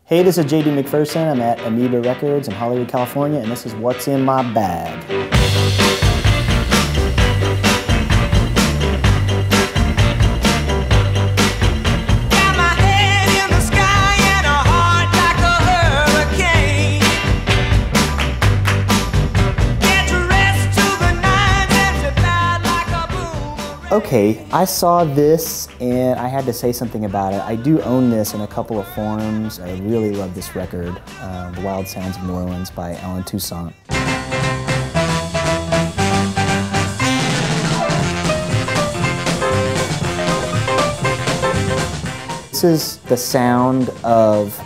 Hey, this is JD McPherson. I'm at Amoeba Records in Hollywood, California, and this is What's in My Bag. Okay, I saw this and I had to say something about it. I do own this in a couple of forms. I really love this record, The Wild Sounds of New Orleans by Allen Toussaint. This is the sound of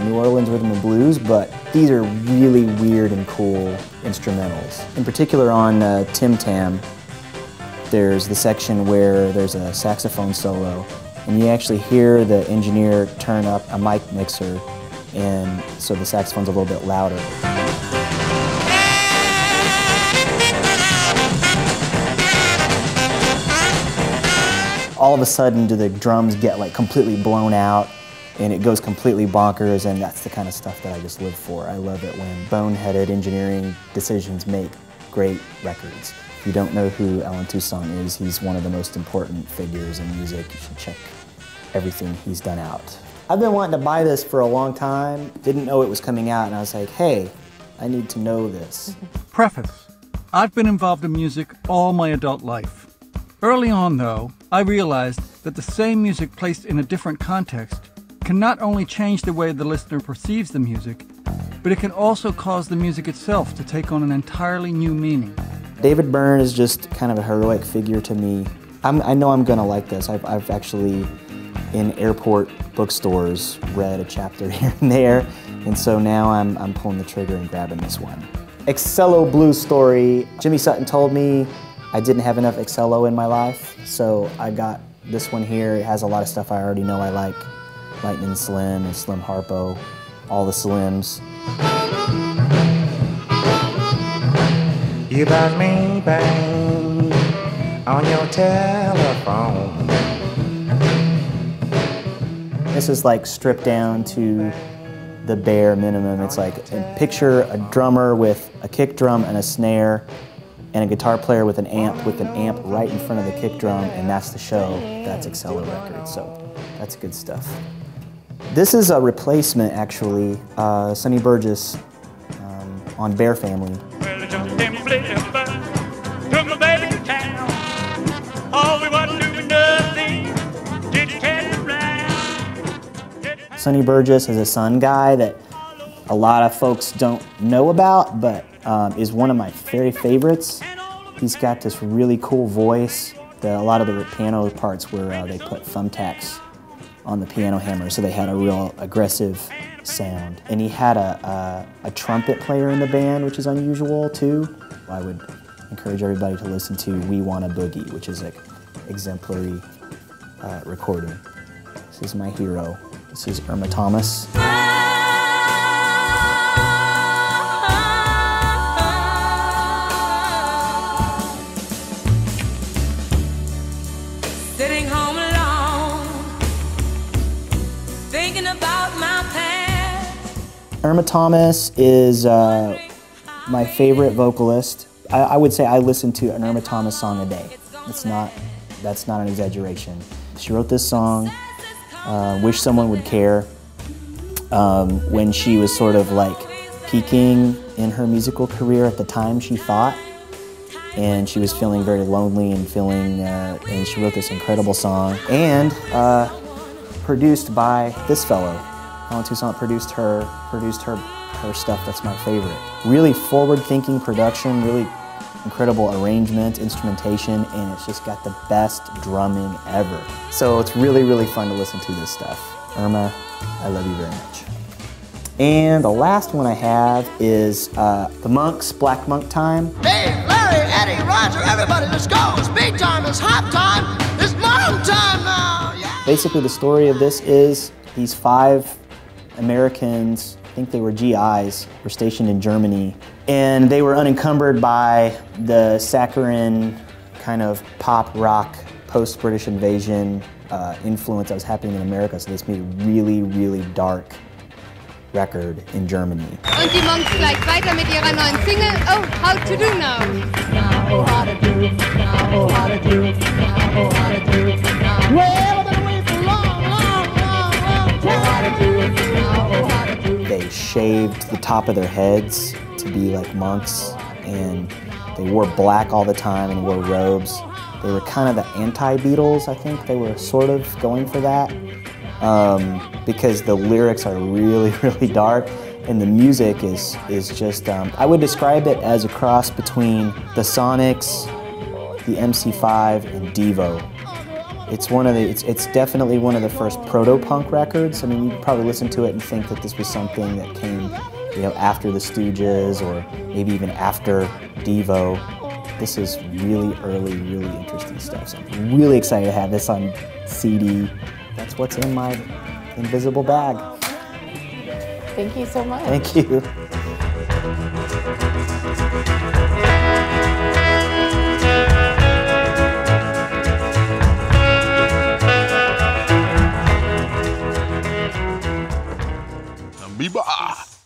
New Orleans rhythm and blues, but these are really weird and cool instrumentals. In particular on Tim Tam, there's the section where there's a saxophone solo, and you actually hear the engineer turn up a mic mixer, and so the saxophone's a little bit louder. All of a sudden, do the drums get like completely blown out, and it goes completely bonkers, and that's the kind of stuff that I just live for. I love it when boneheaded engineering decisions make great records. If you don't know who Allen Toussaint is, he's one of the most important figures in music. You should check everything he's done out. I've been wanting to buy this for a long time, didn't know it was coming out, and I was like, hey, I need to know this. Preface. I've been involved in music all my adult life. Early on, though, I realized that the same music placed in a different context can not only change the way the listener perceives the music, but it can also cause the music itself to take on an entirely new meaning. David Byrne is just kind of a heroic figure to me. I know I'm gonna like this. I've actually, in airport bookstores, read a chapter here and there, and so now I'm pulling the trigger and grabbing this one. Excello Blues Story. Jimmy Sutton told me I didn't have enough Excello in my life, so I got this one here. It has a lot of stuff I already know I like. Lightning Slim and Slim Harpo, all the Slims. You bought me bang on your telephone. This is like stripped down to the bare minimum. It's like, picture a drummer with a kick drum and a snare, and a guitar player with an amp right in front of the kick drum, and that's the show. That's Excello Records, so that's good stuff. This is a replacement, actually, Sonny Burgess on Bear Family. Sonny Burgess is a Sun guy that a lot of folks don't know about, but is one of my very favorites. He's got this really cool voice. A lot of the piano parts where they put thumbtacks on the piano hammer, so they had a real aggressive sound. And he had a trumpet player in the band, which is unusual too. I would encourage everybody to listen to We Wanna Boogie, which is an exemplary recording. This is my hero. This is Irma Thomas. Sitting home alone, thinking about my past. Irma Thomas is my favorite vocalist. I would say I listen to an Irma Thomas song a day. That's not an exaggeration. She wrote this song, Wish Someone Would Care, when she was sort of like peaking in her musical career at the time, she thought. And she was feeling very lonely and and she wrote this incredible song. And produced by this fellow. Allen Toussaint produced her stuff. That's my favorite. Really forward-thinking production, really incredible arrangement, instrumentation, and it's just got the best drumming ever. So it's really, really fun to listen to this stuff. Irma, I love you very much. And the last one I have is the Monks, Black Monk Time. Hey, Larry, Eddie, Roger, everybody, let's go. It's beat time, it's hop time, it's monk time now. Yeah. Basically, the story of this is these 5 Americans, I think they were GIs, were stationed in Germany, and they were unencumbered by the saccharine kind of pop rock post-British invasion influence that was happening in America, so this made really, really dark record in Germany. Und die Monks gleich weiter mit ihrer neuen Single Oh, How to Do Now. Now, oh, how to do, now, oh, how to do, now, oh, how to do, now. Well, I've been away for a long time. Oh, how to do, now, oh, how to do. They shaved the top of their heads to be like monks, and they wore black all the time and wore robes. They were kind of the anti-Beatles, I think. They were sort of going for that because the lyrics are really, really dark, and the music is just, I would describe it as a cross between the Sonics, the MC5, and Devo. It's definitely one of the first proto-punk records. I mean, you probably listen to it and think that this was something that came, you know, after the Stooges or maybe even after Devo. This is really early, really interesting stuff. So I'm really excited to have this on CD. That's what's in my invisible bag. Thank you so much. Thank you. Amoeba.